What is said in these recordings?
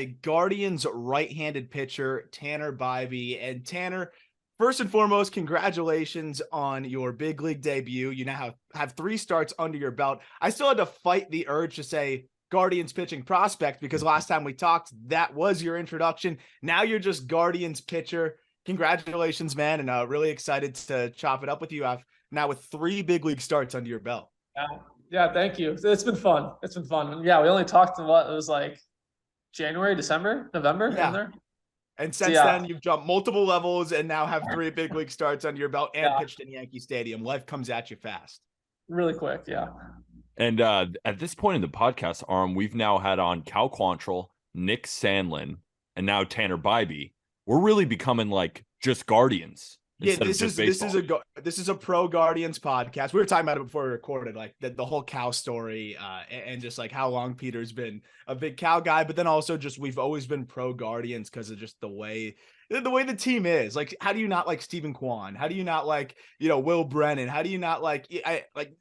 my Guardians right-handed pitcher, Tanner Bibee. And Tanner, first and foremost, congratulations on your big league debut. You now have 3 starts under your belt. I still had to fight the urge to say Guardians pitching prospect because last time we talked, that was your introduction. Now you're just Guardians pitcher. Congratulations, man, and really excited to chop it up with you. Now with 3 big league starts under your belt. Yeah, thank you. It's been fun. It's been fun. Yeah, we only talked to it was like January, December, November. Yeah. And since then, you've jumped multiple levels and now have 3 big league starts under your belt and pitched in Yankee Stadium. Life comes at you fast. Really quick, yeah. And at this point in the podcast, Aram, we've now had on Cal Quantrill, Nick Sandlin, and now Tanner Bibee. We're really becoming like just Guardians. Yeah, this is a pro Guardians podcast. We were talking about it before we recorded, like the whole Cal story, and just like how long Peter's been a big Cal guy, but then also just we've always been pro Guardians because of just the way the team is. Like, how do you not like Stephen Kwan? How do you not like Will Brennan? How do you not like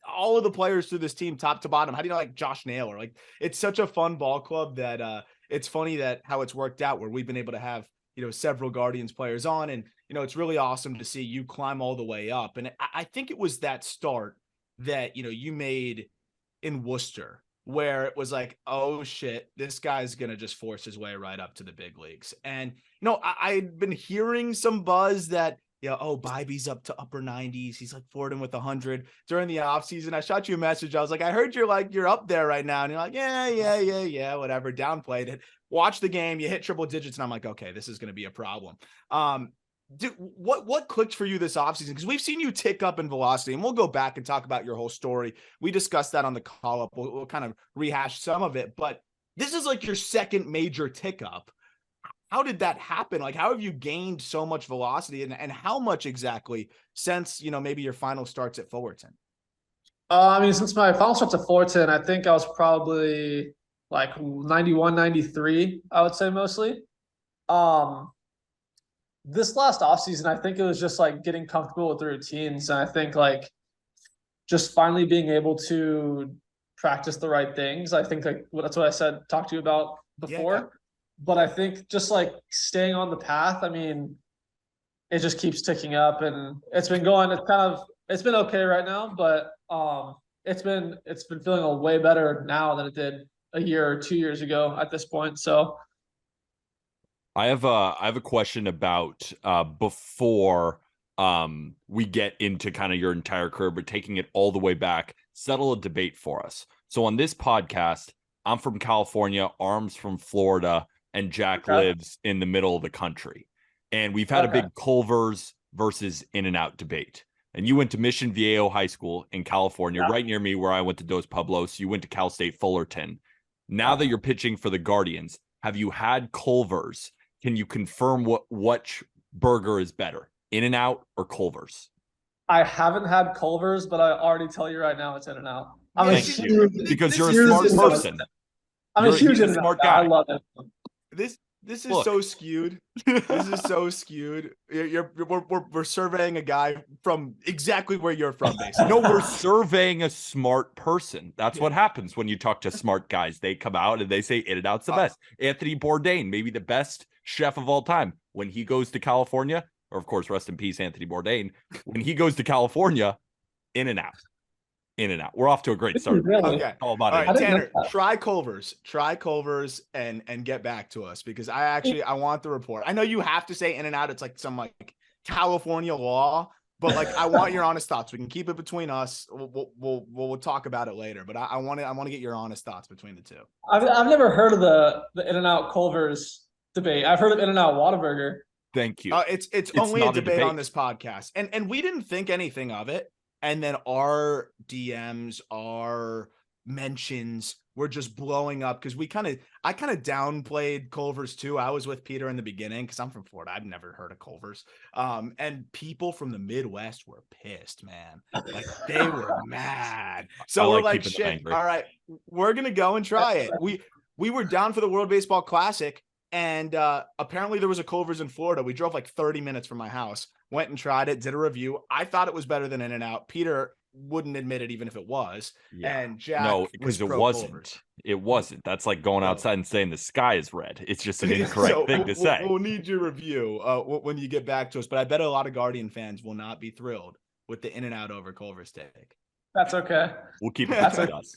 all of the players through this team, top to bottom? How do you not like Josh Naylor? Like, it's such a fun ball club that it's funny that how it's worked out where we've been able to have several Guardians players on, and it's really awesome to see you climb all the way up. And I think it was that start that you made in Worcester where it was like, oh shit, this guy's gonna just force his way right up to the big leagues. And I'd been hearing some buzz that Bibee's up to upper 90s. He's like flirting with 100 during the offseason. I shot you a message. I was like, I heard you're up there right now. And you're like, yeah, whatever. Downplayed it. Watch the game. You hit triple digits. And I'm like, okay, this is going to be a problem. Dude, what clicked for you this offseason? Because we've seen you tick up in velocity, and we'll go back and talk about your whole story. We discussed that on the call up. We'll kind of rehash some of it, but this is like your second major tick up. How did that happen? Like, how have you gained so much velocity, and how much exactly since, maybe your final starts at Fullerton? Since my final starts at Fullerton, I think I was probably like 91, 93, I would say mostly. This last offseason, I think it was just like getting comfortable with the routines. And I think like just finally being able to practice the right things. I think like that's what I talked to you about before. Yeah. But I think just like staying on the path, it just keeps ticking up, and it's been going. It's been okay right now, but it's been feeling a way better now than it did a year or 2 years ago at this point. So I have a question about before we get into kind of your entire career, but taking it all the way back, settle a debate for us. So on this podcast, I'm from California, Aram's from Florida, and Jack lives in the middle of the country. And we've had a big Culvers versus In-N-Out debate. And you went to Mission Viejo High School in California, right near me where I went to Dos Pueblos. You went to Cal State Fullerton. Now that you're pitching for the Guardians, have you had Culvers? Can you confirm which burger is better, In-N-Out or Culvers? I haven't had Culvers, but I already tell you right now it's In-N-Out. Because you're a smart person. I'm a huge smart guy. I love it. This is so skewed. This is so skewed. We're surveying a guy from exactly where you're from, basically. No, we're surveying a smart person. That's what happens when you talk to smart guys. They come out and they say In-N-Out's the best. Anthony Bourdain, maybe the best chef of all time. When he goes to California, or of course, rest in peace, Anthony Bourdain. When he goes to California, In-N-Out. In-N-Out. We're off to a great start. Really? Okay. All right, Tanner, try Culvers and get back to us, because I want the report. I know you have to say In-N-Out. It's like some like California law, but like I want your honest thoughts. We can keep it between us. We'll talk about it later, but I want to get your honest thoughts between the two. I've never heard of the In-N-Out Culvers debate. I've heard of In-N-Out Whataburger. Thank you. It's only a debate on this podcast, and we didn't think anything of it. And then our DMs, our mentions were just blowing up because I kind of downplayed Culvers too. I was with Peter in the beginning because I'm from Florida. I've never heard of Culvers. And people from the Midwest were pissed, man. Like they were mad. So we're like, shit, all right, we're going to go and try it. We were down for the World Baseball Classic, and apparently there was a Culvers in Florida. We drove like 30 minutes from my house. Went and tried it, did a review. I thought it was better than In-N-Out. Peter wouldn't admit it even if it was. Yeah. And Jack No, was because it pro wasn't. Culvers. It wasn't. That's like going So- outside and saying the sky is red. It's just an incorrect So thing to say. we'll need your review when you get back to us. But I bet a lot of Guardian fans will not be thrilled with the in and out over Culver's take. That's okay. We'll keep it That's between us.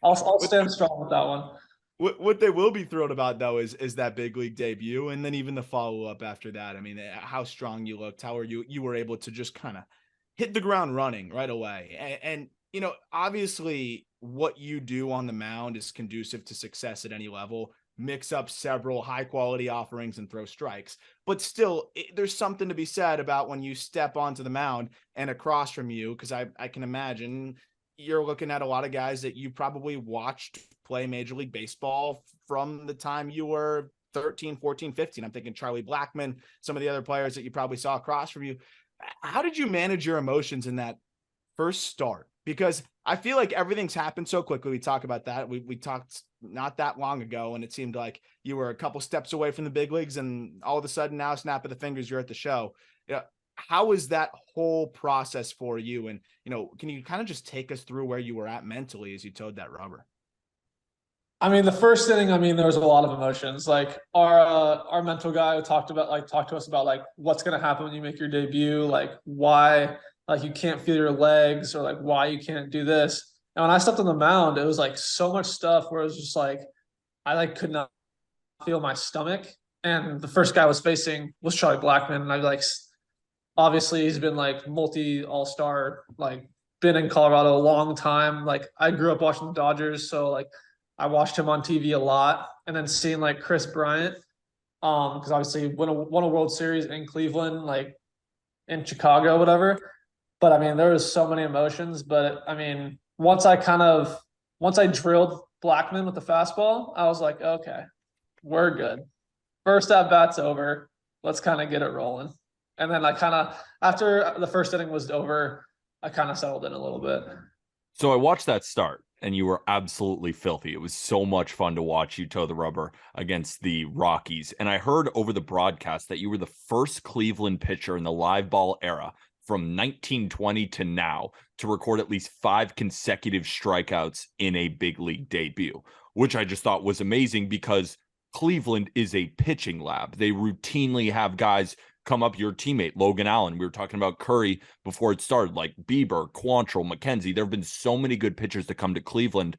I'll stand strong with that one. What they will be thrilled about though is that big league debut, and then even the follow up after that. I mean, how strong you looked, how you were able to just kind of hit the ground running right away, and you know, obviously what you do on the mound is conducive to success at any level. Mix up several high quality offerings and throw strikes, but still there's something to be said about when you step onto the mound and across from you, because I can imagine you're looking at a lot of guys that you probably watched play Major League Baseball from the time you were 13, 14, 15. I'm thinking Charlie Blackmon, some of the other players that you probably saw across from you. How did you manage your emotions in that first start? Because I feel like everything's happened so quickly. We talk about that. We talked not that long ago, and it seemed like you were a couple steps away from the big leagues, and all of a sudden now, snap of the fingers, you're at the show. Yeah. How was that whole process for you? And, you know, can you kind of just take us through where you were at mentally as you towed that rubber? I mean, the first inning, I mean, there was a lot of emotions. Like our mental guy talked to us about like what's gonna happen when you make your debut, like why like you can't feel your legs, or like why you can't do this. And when I stepped on the mound, it was like so much stuff where it was just like I like could not feel my stomach. And the first guy I was facing was Charlie Blackmon, and I like obviously he's been like multi all-star, like been in Colorado a long time. Like I grew up watching the Dodgers, so like I watched him on TV a lot, and then seeing like Chris Bryant, because obviously won a World Series in Cleveland, like in Chicago, whatever. But I mean, there was so many emotions. But I mean, once I drilled Blackmon with the fastball, I was like, okay, we're good. First at bat's over. Let's kind of get it rolling. And then I kind of, after the first inning was over, I kind of settled in a little bit. So I watched that start, and you were absolutely filthy. It was so much fun to watch you toe the rubber against the Rockies. And I heard over the broadcast that you were the first Cleveland pitcher in the live ball era from 1920 to now to record at least 5 consecutive strikeouts in a big league debut, which I just thought was amazing because Cleveland is a pitching lab. They routinely have guys come up, your teammate, Logan Allen. We were talking about Curry before it started, like Bieber, Quantrill, McKenzie. There have been so many good pitchers to come to Cleveland.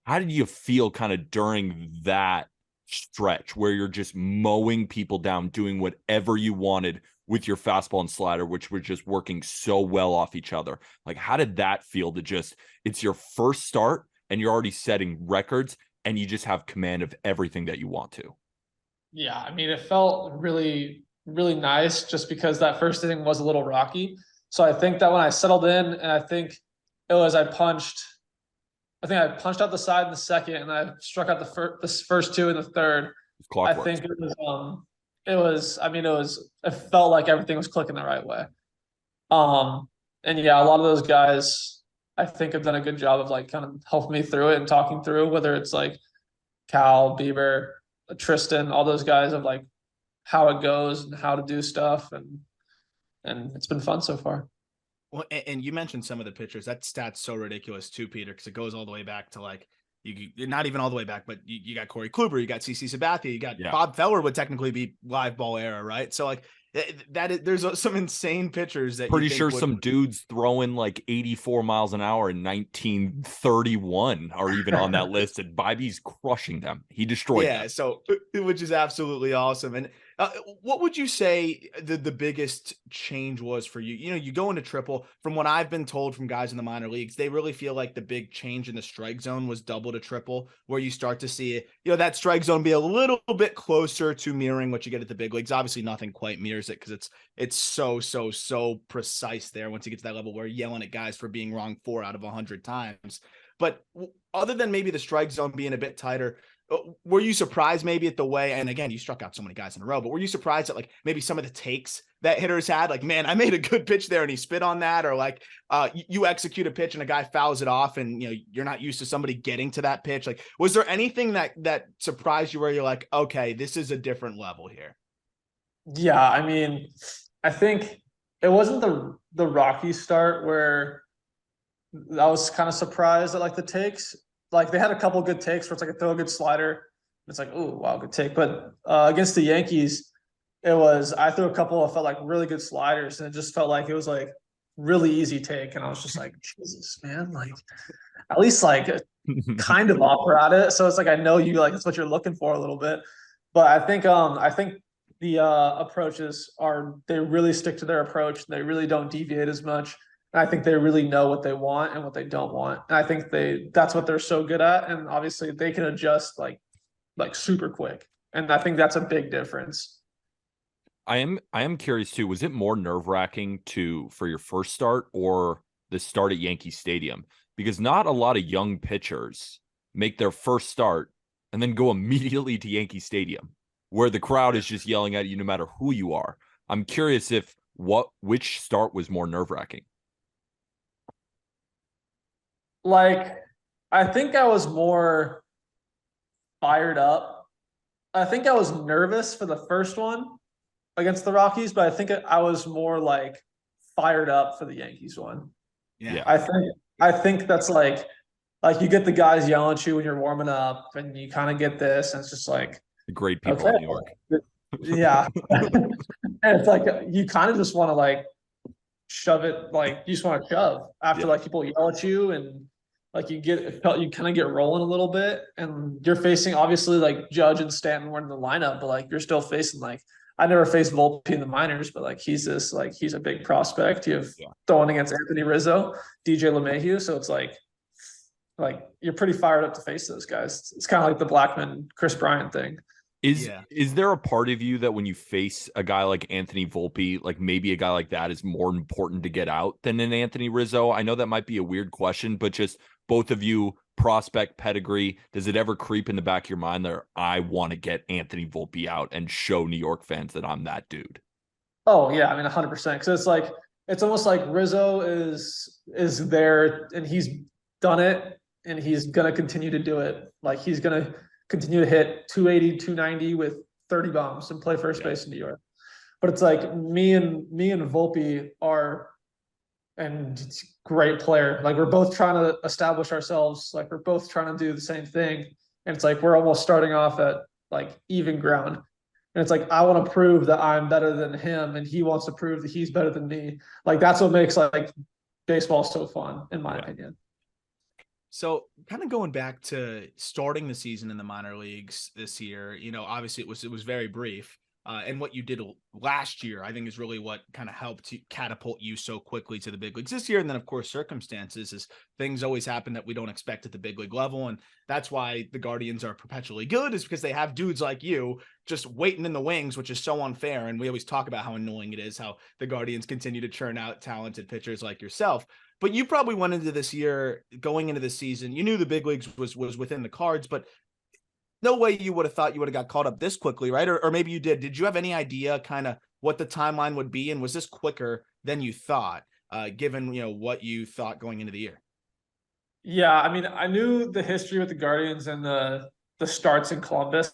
How did you feel kind of during that stretch where you're just mowing people down, doing whatever you wanted with your fastball and slider, which were just working so well off each other? Like, how did that feel to just, it's your first start and you're already setting records and you just have command of everything that you want to? Yeah, I mean, it felt really, really nice just because that first inning was a little rocky. So I think that when I settled in, and I think it was I punched out the side in the second, and I struck out the first 2 in the third. I think it felt like everything was clicking the right way. And yeah, a lot of those guys I think have done a good job of like kind of helping me through it and talking through, whether it's like Cal, Bieber, Tristan, all those guys of like how it goes and how to do stuff, and it's been fun so far. Well, and you mentioned some of the pitchers. That stat's so ridiculous too, Peter, because it goes all the way back to like you not even all the way back, but you got Corey Kluber, you got CC Sabathia, you got Bob Feller would technically be live ball era, right? So like there's some insane pitchers that pretty sure some dudes throwing like 84 miles an hour in 1931 are even on that list, and Bibee's crushing them. He destroyed them. So which is absolutely awesome. And what would you say the biggest change was for you? You know, you go into triple. From what I've been told from guys in the minor leagues, they really feel like the big change in the strike zone was double to triple, where you start to see, you know, that strike zone be a little bit closer to mirroring what you get at the big leagues. Obviously, nothing quite mirrors it because it's so precise there once you get to that level where you're yelling at guys for being wrong 4 out of 100 times. But other than maybe the strike zone being a bit tighter, were you surprised maybe at the way, and again, you struck out so many guys in a row, but were you surprised at like maybe some of the takes that hitters had? Like, man, I made a good pitch there and he spit on that, or like you execute a pitch and a guy fouls it off and, you know, you're not used to somebody getting to that pitch. Like, was there anything that surprised you where you're like, okay, this is a different level here? Yeah, I mean, I think it wasn't the rocky start where I was kind of surprised at like the takes. Like they had a couple good takes where it's like a throw a good slider. It's like, oh wow, good take. But against the Yankees, I threw a couple of felt like really good sliders, and it just felt like it was like really easy take. And I was just like, Jesus, man, like at least like kind of offer at it. So it's like I know you like that's what you're looking for a little bit. But I think the approaches they really stick to their approach. They really don't deviate as much. And I think they really know what they want and what they don't want. And I think that's what they're so good at. And obviously they can adjust like super quick. And I think that's a big difference. I am curious too. Was it more nerve-wracking for your first start or the start at Yankee Stadium? Because not a lot of young pitchers make their first start and then go immediately to Yankee Stadium, where the crowd is just yelling at you no matter who you are. I'm curious which start was more nerve-wracking. Like, I think I was more fired up. I think I was nervous for the first one against the Rockies, but I think I was more like fired up for the Yankees one. Yeah. I think that's like you get the guys yelling at you when you're warming up, and you kind of get this, and it's just like The great people okay. in New York. Yeah. And it's like you kind of just want to like shove it, like you just want to shove after like people yell at you, and like you kind of get rolling a little bit, and you're facing obviously like Judge and Stanton were in the lineup, but like you're still facing like I never faced Volpe in the minors, but like he's a big prospect. You have throwing against Anthony Rizzo, DJ LeMahieu, so it's like you're pretty fired up to face those guys. It's kind of like the Blackman Chris Bryant thing. Is there a part of you that when you face a guy like Anthony Volpe, like maybe a guy like that is more important to get out than an Anthony Rizzo? I know that might be a weird question, but just both of you, prospect pedigree, does it ever creep in the back of your mind that I want to get Anthony Volpe out and show New York fans that I'm that dude? Oh yeah, I mean 100%. Because it's almost like Rizzo is there and he's done it and he's gonna continue to do it. Like he's gonna continue to hit 280, 290 with 30 bombs and play first base in New York. But it's like me and Volpe are, and it's a great player. Like we're both trying to establish ourselves. Like we're both trying to do the same thing. And it's like we're almost starting off at like even ground. And it's like I want to prove that I'm better than him, and he wants to prove that he's better than me. Like that's what makes like baseball so fun, in my opinion. So kind of going back to starting the season in the minor leagues this year, obviously it was very brief. And what you did last year, I think, is really what kind of helped catapult you so quickly to the big leagues this year. And then, of course, circumstances is things always happen that we don't expect at the big league level. And that's why the Guardians are perpetually good, is because they have dudes like you just waiting in the wings, which is so unfair. And we always talk about how annoying it is, how the Guardians continue to churn out talented pitchers like yourself. But you probably went into this year, going into the season, you knew the big leagues was within the cards, but no way you would have thought you would have got caught up this quickly, right? Or maybe you did. Did you have any idea kind of what the timeline would be? And was this quicker than you thought, given, what you thought going into the year? Yeah, I mean, I knew the history with the Guardians and the starts in Columbus.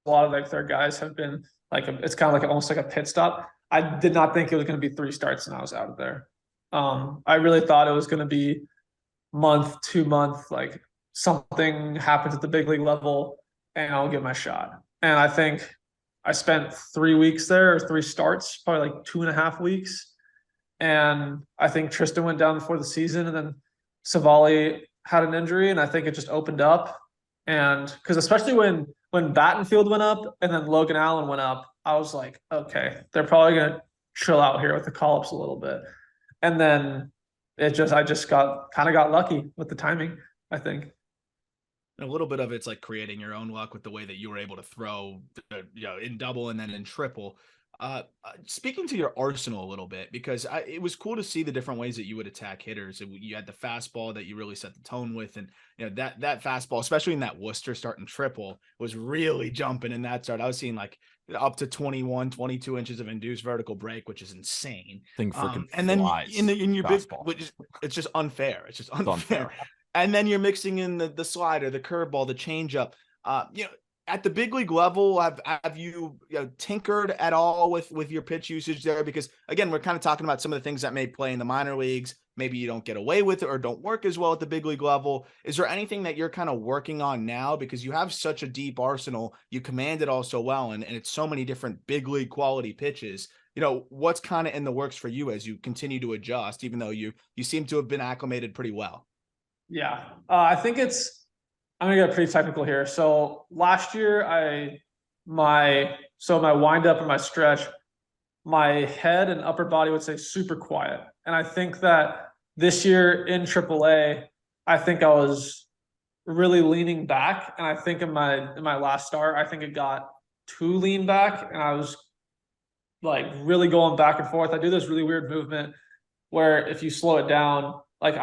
A lot of like their guys have been like, it's kind of like almost like a pit stop. I did not think it was going to be 3 starts and I was out of there. I really thought it was going to be month, 2 month, like something happens at the big league level and I'll get my shot. And I think I spent 3 weeks there, or 3 starts, probably like 2.5 weeks. And I think Tristan went down before the season, and then Savali had an injury, and I think it just opened up. And because especially when Battenfield went up and then Logan Allen went up, I was like, okay, they're probably going to chill out here with the call-ups a little bit. And then I just got lucky with the timing, I think. A little bit of it's like creating your own luck with the way that you were able to throw, in double and then in triple. Speaking to your arsenal a little bit, because it was cool to see the different ways that you would attack hitters. You had the fastball that you really set the tone with, and that fastball, especially in that Worcester starting triple, was really jumping in that start. I was seeing like up to 21, 22 inches of induced vertical break, which is insane. Thing freaking and then in your fastball. it's just unfair. It's just unfair. And then you're mixing in the slider, the curveball, the changeup. At the big league level, have you, tinkered at all with your pitch usage there? Because again, we're kind of talking about some of the things that may play in the minor leagues, maybe you don't get away with it or don't work as well at the big league level. Is there anything that you're kind of working on now? Because you have such a deep arsenal, you command it all so well, and it's so many different big league quality pitches. What's kind of in the works for you as you continue to adjust, even though you seem to have been acclimated pretty well? Yeah, I think I'm gonna get pretty technical here. So last year, my wind up and my stretch, my head and upper body would say super quiet. And I think that this year in AAA, I think I was really leaning back. And I think in my last start, I think it got too lean back, and I was like really going back and forth. I do this really weird movement where if you slow it down, like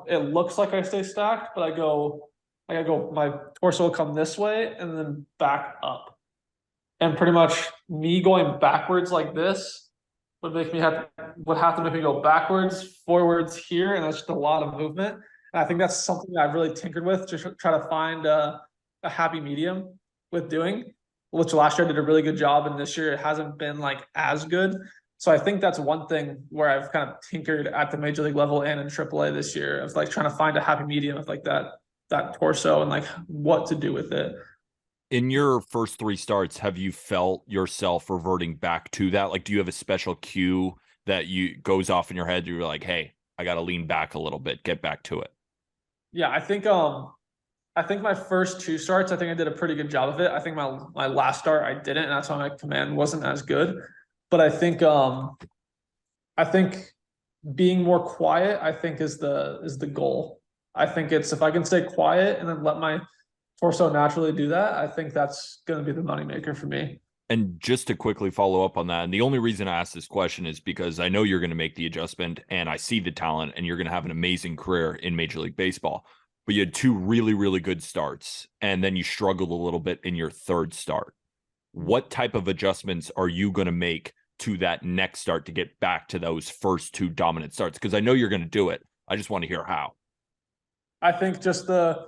it looks like I stay stacked, but I go, my torso will come this way and then back up. And pretty much me going backwards like this would have to make me go backwards, forwards here, and that's just a lot of movement. And I think that's something that I've really tinkered with, just try to find a happy medium with doing, which last year I did a really good job, and this year it hasn't been like as good. So I think that's one thing where I've kind of tinkered at the major league level and in AAA this year, of like trying to find a happy medium of like that torso and like what to do with it. In your first 3 starts, have you felt yourself reverting back to that? Like, do you have a special cue that goes off in your head? You're like, hey, I got to lean back a little bit, get back to it. Yeah, I think my first 2 starts, I think I did a pretty good job of it. I think my last start I didn't, and that's why my command wasn't as good. But I think being more quiet, I think is the goal. I think it's, if I can stay quiet and then let my torso naturally do that, I think that's going to be the moneymaker for me. And just to quickly follow up on that, and the only reason I asked this question is because I know you're going to make the adjustment, and I see the talent, and you're going to have an amazing career in Major League Baseball. But you had 2 really, really good starts, and then you struggled a little bit in your 3rd start. What type of adjustments are you going to make to that next start to get back to those first 2 dominant starts? Because I know you're going to do it. I just want to hear how. I think just the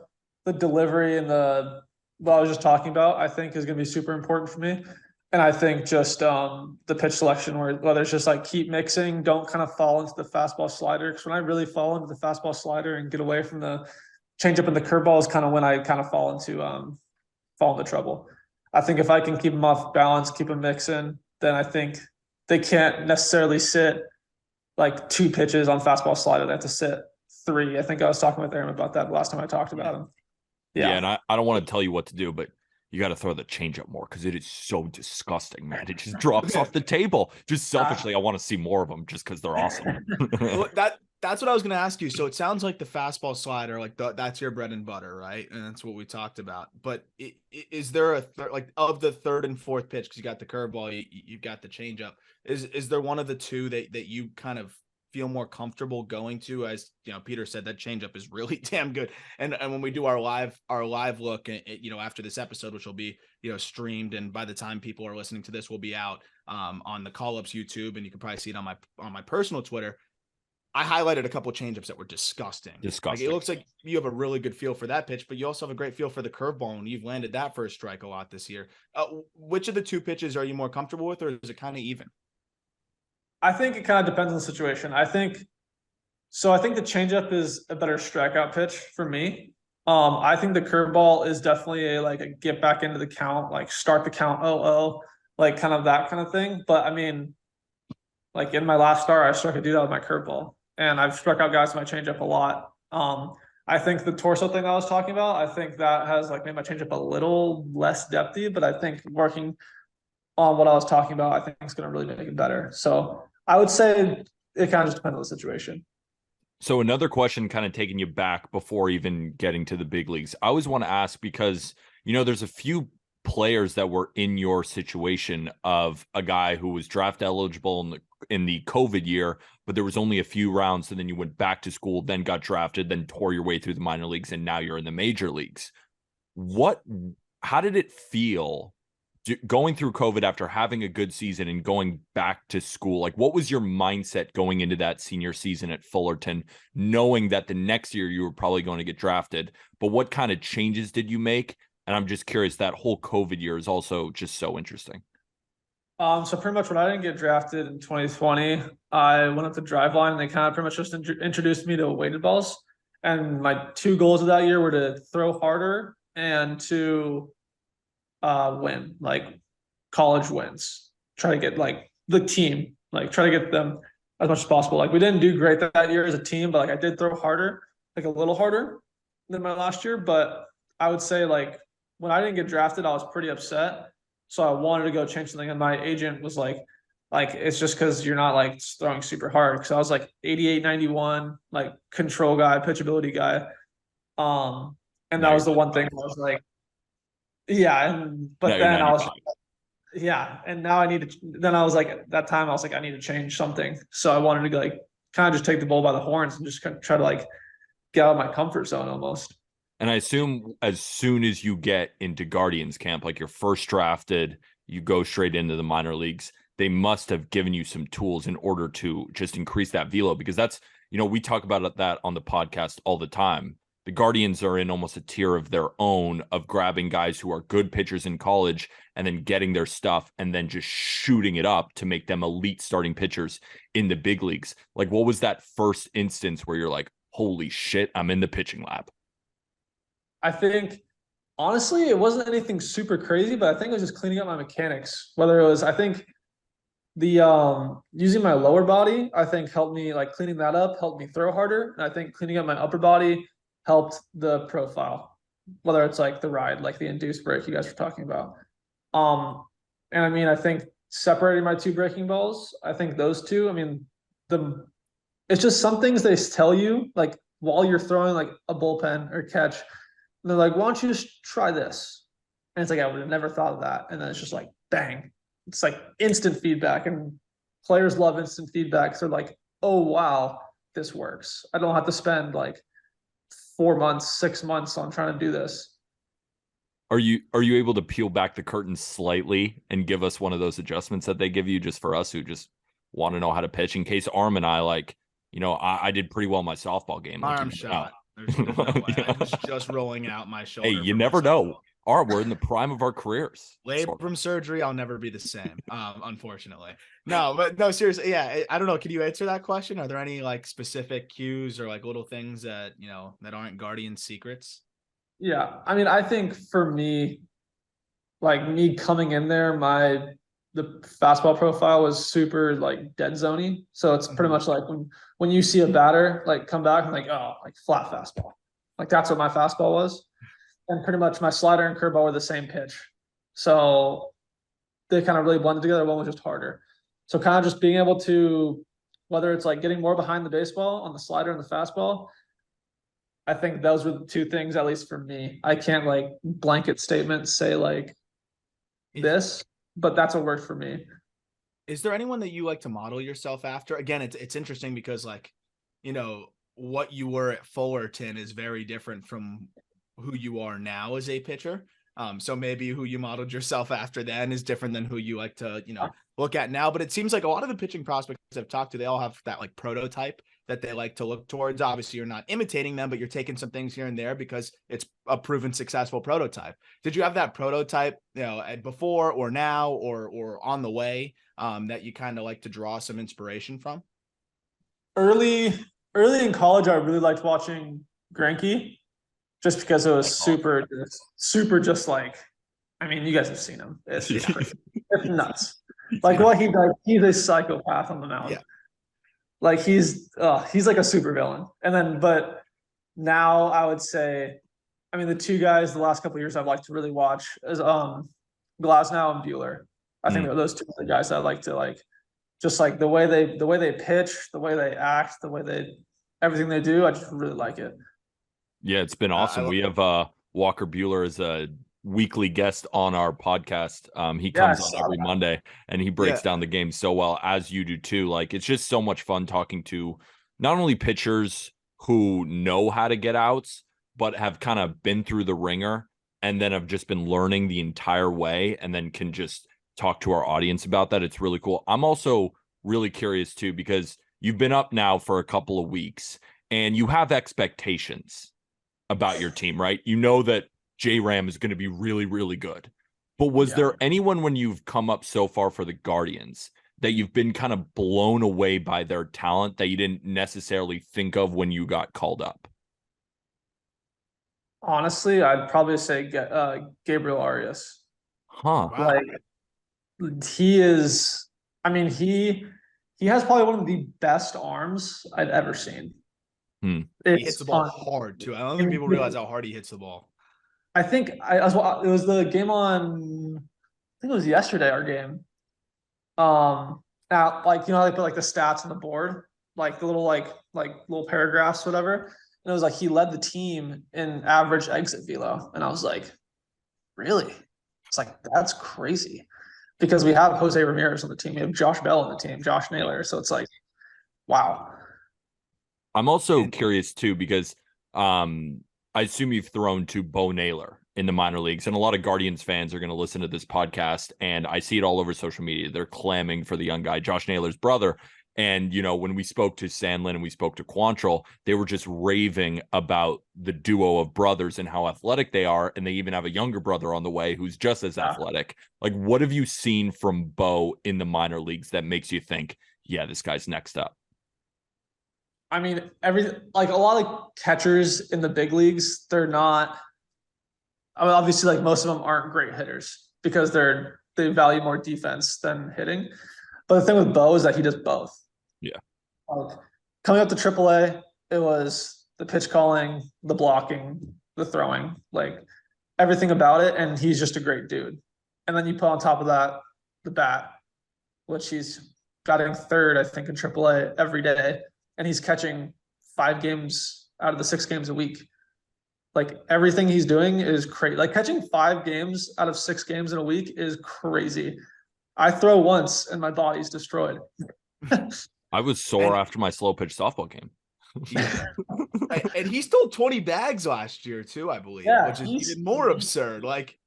delivery and what I was just talking about, I think is going to be super important for me. And I think just the pitch selection, whether it's just like keep mixing, don't kind of fall into the fastball slider. Because when I really fall into the fastball slider and get away from the changeup and the curveball is kind of when I kind of fall into trouble. I think if I can keep them off balance, keep them mixing, then I think they can't necessarily sit like 2 pitches on fastball slider. They have to sit 3. I think I was talking with Aram about that last time I talked about him. Yeah, and I don't want to tell you what to do, but you got to throw the changeup more because it is so disgusting, man. It just drops off the table. Just selfishly, I want to see more of them just because they're awesome. Well, that's what I was going to ask you. So it sounds like the fastball slider, like that's your bread and butter, right? And that's what we talked about. But is there of the 3rd and 4th pitch, because you got the curveball, you got the changeup. Is there one of the 2 that you kind of feel more comfortable going to? As Peter said, that changeup is really damn good. And when we do our live look, after this episode, which will be streamed, and by the time people are listening to this, will be out on the Call Ups YouTube, and you can probably see it on my personal Twitter. I highlighted a couple of changeups that were disgusting. Like, it looks like you have a really good feel for that pitch, but you also have a great feel for the curveball, and you've landed that for a strike a lot this year. Which of the 2 pitches are you more comfortable with, or is it kind of even? I think it kind of depends on the situation. I think the changeup is a better strikeout pitch for me. I think the curveball is definitely a get back into the count, like start the count 0-0, like kind of that kind of thing. But I mean, like in my last start, I struck a dude out with my curveball, and I've struck out guys with my changeup a lot. I think the torso thing I was talking about, I think that has like made my changeup a little less depthy, but I think working on what I was talking about, I think it's going to really make it better. So I would say it kind of just depends on the situation. So another question, kind of taking you back before even getting to the big leagues. I always want to ask, because, there's a few players that were in your situation of a guy who was draft eligible in the COVID year, but there was only a few rounds. And then you went back to school, then got drafted, then tore your way through the minor leagues, and now you're in the major leagues. How did it feel going through COVID after having a good season and going back to school? Like, what was your mindset going into that senior season at Fullerton, knowing that the next year you were probably going to get drafted? But what kind of changes did you make? And I'm just curious, that whole COVID year is also just so interesting. So pretty much when I didn't get drafted in 2020, I went up the drive line and they kind of pretty much just introduced me to weighted balls. And my two goals of that year were to throw harder and to win, like college wins. Try to get like the team, like try to get them as much as possible. Like we didn't do great that year as a team, but like I did throw harder, like a little harder than my last year. But I would say like when I didn't get drafted, I was pretty upset. So I wanted to go change something. And my agent was like it's just because you're not like throwing super hard. Because I was like 88, 91, like control guy, pitchability guy. And that was the one thing I was like, yeah. And but then I was yeah, and now I need to. Then I was like, at that time I was like, I need to change something. So I wanted to like kind of just take the bull by the horns and just kind of try to like get out of my comfort zone almost. And I assume as soon as you get into Guardians camp, like you're first drafted, you go straight into the minor leagues. They must have given you some tools in order to just increase that velo, because that's, we talk about that on the podcast all the time. The Guardians are in almost a tier of their own of grabbing guys who are good pitchers in college and then getting their stuff and then just shooting it up to make them elite starting pitchers in the big leagues. Like, what was that first instance where you're like, holy shit, I'm in the pitching lab? I think honestly, it wasn't anything super crazy, but I think it was just cleaning up my mechanics. Whether it was, I think the using my lower body, I think helped me like cleaning that up, helped me throw harder. And I think cleaning up my upper body helped the profile, whether it's like the ride, like the induced break you guys were talking about. And I mean, I think separating my two breaking balls, I think those two, I mean, it's just some things they tell you, like while you're throwing like a bullpen or catch, and they're like, why don't you just try this? And it's like, I would have never thought of that. And then it's just like, bang. It's like instant feedback. And players love instant feedback. So they're like, oh, wow, this works. I don't have to spend like 4 months, 6 months on trying to do this. Are you able to peel back the curtain slightly and give us one of those adjustments that they give you just for us who just want to know how to pitch, in case Aram and I I did pretty well in my softball game. Arm shot. There's no way. I was just rolling out my shoulder. Hey, you never know. We're in the prime of our careers. Labrum surgery, I'll never be the same. Unfortunately. No, but no, seriously. Yeah. I don't know. Can you answer that question? Are there any like specific cues or like little things that, that aren't Guardian secrets? Yeah. I mean, I think for me, like me coming in there, the fastball profile was super like dead zoney. So it's pretty much like when you see a batter like come back and like, oh, like flat fastball. Like that's what my fastball was. And pretty much my slider and curveball were the same pitch. So they kind of really blended together. One was just harder. So kind of just being able to, whether it's like getting more behind the baseball on the slider and the fastball, I think those were the two things, at least for me. I can't like blanket statements say like this, but that's what worked for me. Is there anyone that you like to model yourself after? Again, it's interesting because like, what you were at Fullerton is very different from who you are now as a pitcher. So maybe who you modeled yourself after then is different than who you like to, look at now. But it seems like a lot of the pitching prospects I've talked to, they all have that like prototype that they like to look towards. Obviously, you're not imitating them, but you're taking some things here and there because it's a proven successful prototype. Did you have that prototype, before or now or on the way, that you kind of like to draw some inspiration from? Early in college, I really liked watching Greinke just because it was super just like, I mean, you guys have seen him. It's just crazy. It's nuts. Like what he does, he's a psychopath on the mound. Yeah. Like he's like a super villain. And then, but now I would say, I mean, the two guys the last couple of years I've liked to really watch is Glasnow and Buehler. I think those two are the guys I like to like, just like the way they pitch, the way they act, everything they do. I just really like it. Yeah, it's been awesome. We have Walker Buehler as a weekly guest on our podcast. He comes on every Monday and he breaks down the game so well, as you do too. Like, it's just so much fun talking to not only pitchers who know how to get outs, but have kind of been through the ringer and then have just been learning the entire way and then can just talk to our audience about that. It's really cool. I'm also really curious too, because you've been up now for a couple of weeks and you have expectations about your team, right? You know that J-Ram is going to be really, really good. But was there anyone when you've come up so far for the Guardians that you've been kind of blown away by their talent that you didn't necessarily think of when you got called up? Honestly, I'd probably say Gabriel Arias. Huh. Wow. Like he is. I mean, he has probably one of the best arms I'd ever seen. Hmm. He hits the ball hard too. I don't think people realize how hard he hits the ball. I think it was the game on. I think it was yesterday. Our game. Now, like, you know how they put like the stats on the board, like the little like little paragraphs, whatever. And it was like he led the team in average exit velo, and I was like, really? It's like that's crazy, because we have Jose Ramirez on the team, we have Josh Bell on the team, Josh Naylor, so it's like, wow. I'm also curious too, because I assume you've thrown to Bo Naylor in the minor leagues, and a lot of Guardians fans are going to listen to this podcast, and I see it all over social media. They're clamming for the young guy, Josh Naylor's brother. And, you know, when we spoke to Sandlin and we spoke to Quantrill, they were just raving about the duo of brothers and how athletic they are. And they even have a younger brother on the way who's just as athletic. Like, what have you seen from Bo in the minor leagues that makes you think, yeah, this guy's next up? I mean, like a lot of catchers in the big leagues, they're not. I mean, obviously, like most of them aren't great hitters because they value more defense than hitting. But the thing with Bo is that he does both. Yeah. Like, coming up to AAA, it was the pitch calling, the blocking, the throwing, like everything about it. And he's just a great dude. And then you put on top of that the bat, which he's batting third, I think, in AAA every day. And he's catching 5 games out of the 6 games a week. Like everything he's doing is crazy. Like catching 5 games out of 6 games in a week is crazy. I throw once and my body's destroyed. I was sore after my slow pitch softball game. Yeah. And he stole 20 bags last year too, I believe, which is even more absurd. Like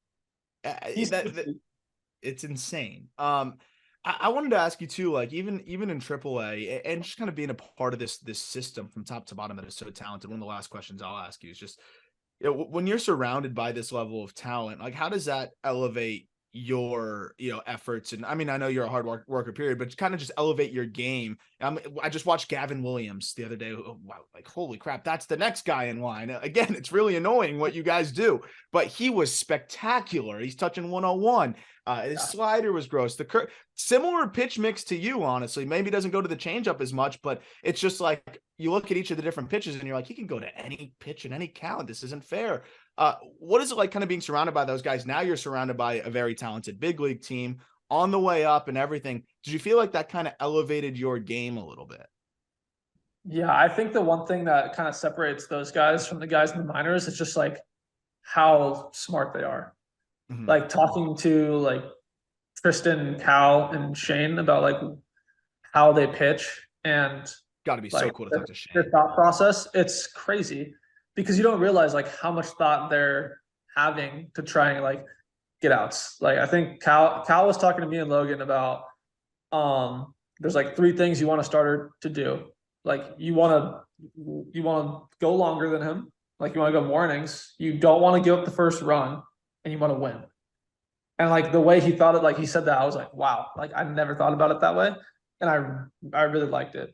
it's insane. I wanted to ask you too, like even in AAA and just kind of being a part of this system from top to bottom that is so talented. One of the last questions I'll ask you is just, you know, when you're surrounded by this level of talent, like how does that elevate your, you know, efforts? And I mean, I know you're a hard worker, period, but kind of just elevate your game. I just watched Gavin Williams the other day. Oh, wow, like holy crap, that's the next guy in line. Again, it's really annoying what you guys do, but he was spectacular. He's touching 101. His slider was gross. Similar pitch mix to you, honestly. Maybe doesn't go to the changeup as much, but it's just like you look at each of the different pitches and you're like, he can go to any pitch and any count. This isn't fair. What is it like kind of being surrounded by those guys? Now you're surrounded by a very talented big league team on the way up and everything. Did you feel like that kind of elevated your game a little bit? Yeah, I think the one thing that kind of separates those guys from the guys in the minors is just like how smart they are. Mm-hmm. Like talking to like Tristan, Cal, and Shane about like how they pitch and got to be like, so cool to talk to Shane. Their thought process, it's crazy because you don't realize like how much thought they're having to try and like get outs. Like I think Cal was talking to me and Logan about there's like 3 things you want a starter to do. Like you want to go longer than him. Like you want to go more innings. You don't want to give up the first run, and you want to win. And like the way he thought it, like he said that, I was like, wow, like I never thought about it that way. And I really liked it.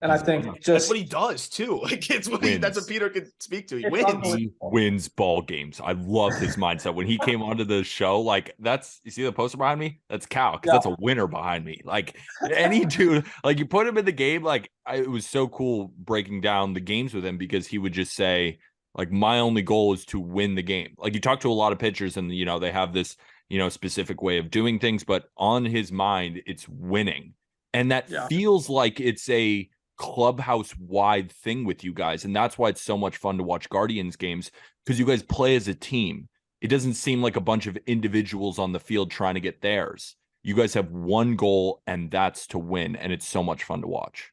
And I think that's what he does too. Like it's what that's what Peter can speak to. He wins ball games. I love his mindset. When he came onto the show, like you see the poster behind me? That's Cal, because that's a winner behind me. Like any dude, like you put him in the game, like it was so cool breaking down the games with him because he would just say, like, my only goal is to win the game. Like you talk to a lot of pitchers and, you know, they have this, you know, specific way of doing things, but on his mind, it's winning. And that feels like it's a clubhouse wide thing with you guys. And that's why it's so much fun to watch Guardians games, because you guys play as a team. It doesn't seem like a bunch of individuals on the field trying to get theirs. You guys have one goal, and that's to win. And it's so much fun to watch.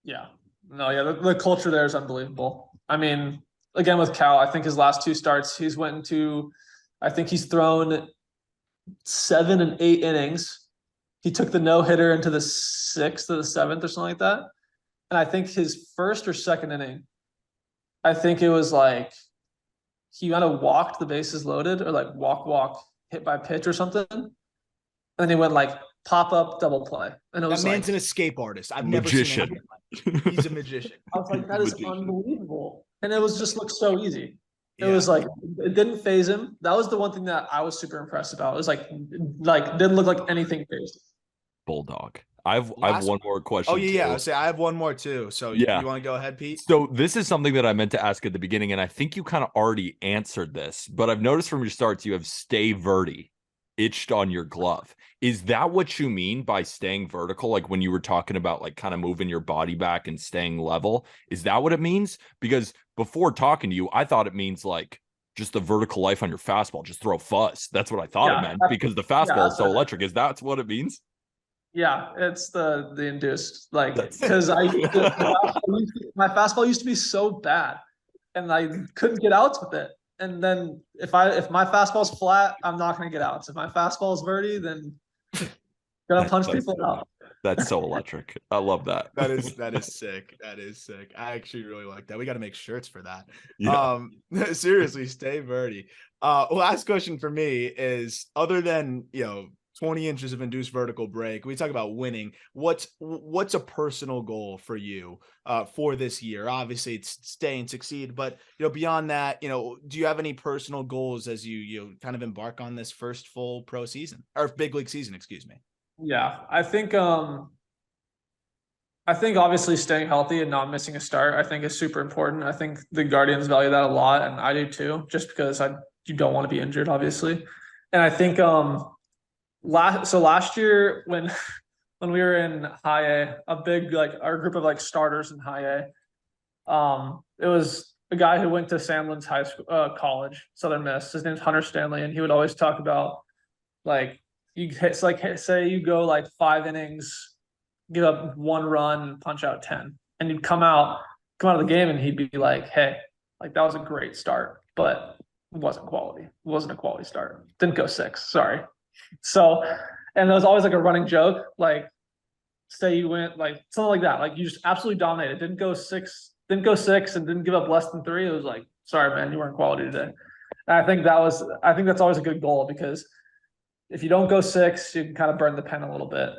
Yeah. No, yeah. The culture there is unbelievable. I mean, again, with Cal, I think his last 2 starts, I think he's thrown 7 and 8 innings. He took the no-hitter into the 6th or the 7th or something like that. And I think his first or second inning, I think it was like he kind of walked the bases loaded, or like walk, hit by pitch or something. And then he went like pop up double play. And it That was man's like an escape artist. I've never Magician. seen anything like that. He's a magician. I was like, that is Magician. unbelievable. And it was just looked so easy. It Yeah. was like it didn't phase him. That was the one thing that I was super impressed about. It was like didn't look like anything phased him. Bulldog. I've Last- one more question. Oh yeah, too. yeah. So I have one more too. So Yeah. you want to go ahead, Pete? So this is something that I meant to ask at the beginning, and I think you kind of already answered this, but I've noticed from your starts you have stay verti itched on your glove. Is that what you mean by staying vertical? Like when you were talking about like kind of moving your body back and staying level, is that what it means? Because before talking to you, I thought it means like just the vertical life on your fastball, just throw fuzz. That's what I thought it meant because the fastball is so electric. Is that what it means? Yeah, it's the induced, like, because my fastball used to be so bad and I couldn't get outs with it. And then if my fastball's flat, I'm not gonna get outs. If my fastball's verti, then gonna punch people out. That's so electric. I love that. That is sick. That is sick. I actually really like that. We got to make shirts for that. Yeah. Seriously, stay verti. Last question for me is, other than 20 inches of induced vertical break, we talk about winning. What's a personal goal for you for this year? Obviously it's stay and succeed, but beyond that, do you have any personal goals as you kind of embark on this first full pro season or big league season, excuse me? Yeah, I think obviously staying healthy and not missing a start, I think is super important. I think the Guardians value that a lot, and I do too, just because you don't want to be injured, obviously. And I think last year when we were in high A, a big our group of starters in high A, it was a guy who went to Sandlin's high school college, Southern Miss. His name's Hunter Stanley, and he would always talk about say you go 5 innings, give up 1 run, and punch out 10, and you'd come out of the game and he'd be like, hey, that was a great start, but it wasn't quality. It wasn't a quality start. Didn't go 6. Sorry. So, and there was always a running joke, say you went something like that, you just absolutely dominated. Didn't go 6 and didn't give up less than 3. It was sorry, man, you weren't quality today. And I think that's always a good goal, because if you don't go 6, you can kind of burn the pen a little bit.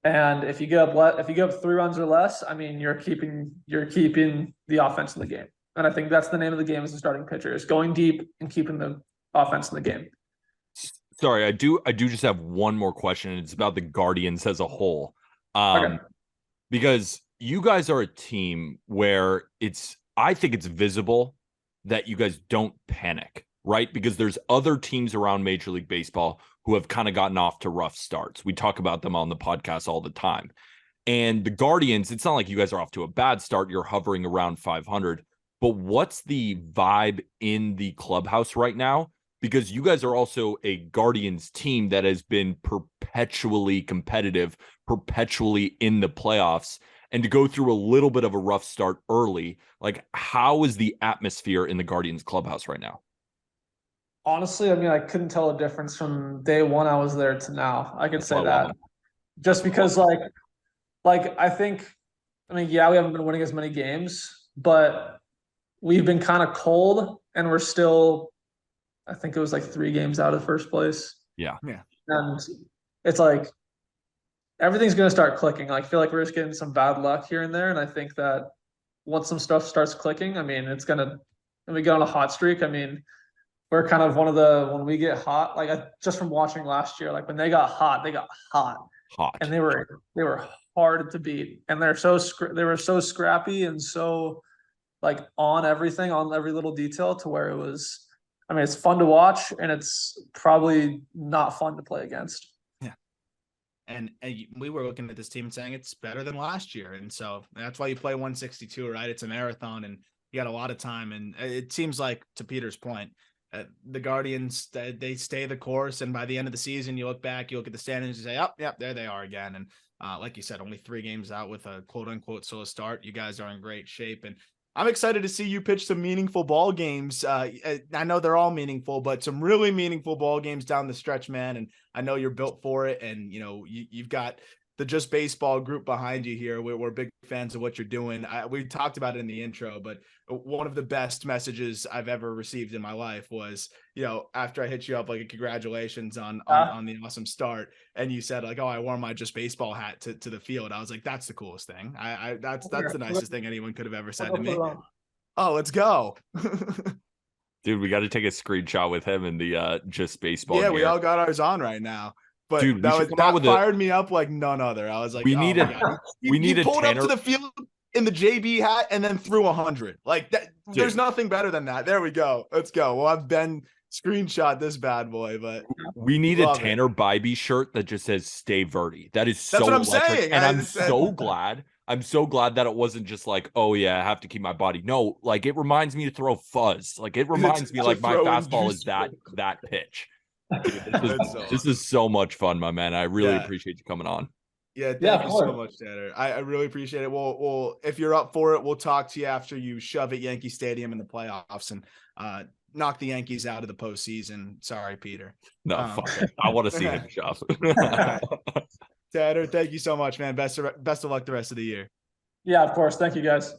And if you give up 3 runs or less, I mean, you're keeping the offense in the game. And I think that's the name of the game as a starting pitcher, is going deep and keeping the offense in the game. Sorry, I do just have one more question, and it's about the Guardians as a whole. Okay. Because you guys are a team where I think it's visible that you guys don't panic, right? Because there's other teams around Major League Baseball who have kind of gotten off to rough starts. We talk about them on the podcast all the time. And the Guardians, it's not like you guys are off to a bad start. You're hovering around 500. But what's the vibe in the clubhouse right now? Because you guys are also a Guardians team that has been perpetually competitive, perpetually in the playoffs. And to go through a little bit of a rough start early, how is the atmosphere in the Guardians clubhouse right now? Honestly, I mean, I couldn't tell a difference from day one I was there to now. I could say that. Just because I think, yeah, we haven't been winning as many games, but we've been kind of cold, and we're still, I think it was 3 games out of first place. Yeah. And it's everything's going to start clicking. I feel like we're just getting some bad luck here and there. And I think that once some stuff starts clicking, I mean, when we get on a hot streak, I mean, we're kind of when we get hot, just from watching last year, when they got hot, and they were hard to beat, and they were so scrappy and so on everything, on every little detail, to where it was, I mean, it's fun to watch, and it's probably not fun to play against. Yeah. And we were looking at this team and saying it's better than last year. And so that's why you play 162, right? It's a marathon, and you got a lot of time. And it seems like, to Peter's point, the Guardians, they stay the course, and by the end of the season, you look back, you look at the standings, you say, "Oh, yep, there they are again." And like you said, only 3 games out with a quote unquote slow start. You guys are in great shape, and I'm excited to see you pitch some meaningful ball games. I know they're all meaningful, but some really meaningful ball games down the stretch, man. And I know you're built for it, and you've got the Just Baseball group behind you here. We're big fans of what you're doing. We talked about it in the intro, but one of the best messages I've ever received in my life was, after I hit you up, like, congratulations on the awesome start. And you said, like, oh, I wore my Just Baseball hat to the field. I was like, that's the coolest thing. That's the nicest thing anyone could have ever said to me. Oh, let's go. Dude, we got to take a screenshot with him in the Just Baseball Yeah, gear. we all got ours on right now. But dude, that fired me up like none other. I was like, we he pulled up to the field in the JB hat and then threw 100. Like that. Dude. There's nothing better than that. There we go. Let's go. Well, I've been screenshot this bad boy, but we need a Tanner Bibee shirt that just says "Stay Verdi." That is so. That's what I'm electric. saying, and I'm so glad. I'm so glad that it wasn't just like, oh yeah, I have to keep my body. No, like it reminds me to throw fuzz. Like it reminds me like my fastball is that pitch. Dude, this is so much fun, my man. I really appreciate you coming on. Yeah, thank you so much, Tanner. I really appreciate it. Well, if you're up for it, we'll talk to you after you shove at Yankee Stadium in the playoffs and knock the Yankees out of the postseason. Sorry, Peter. No, fuck it. I want to see him shove. Tanner, thank you so much, man. Best of luck the rest of the year. Yeah, of course. Thank you, guys.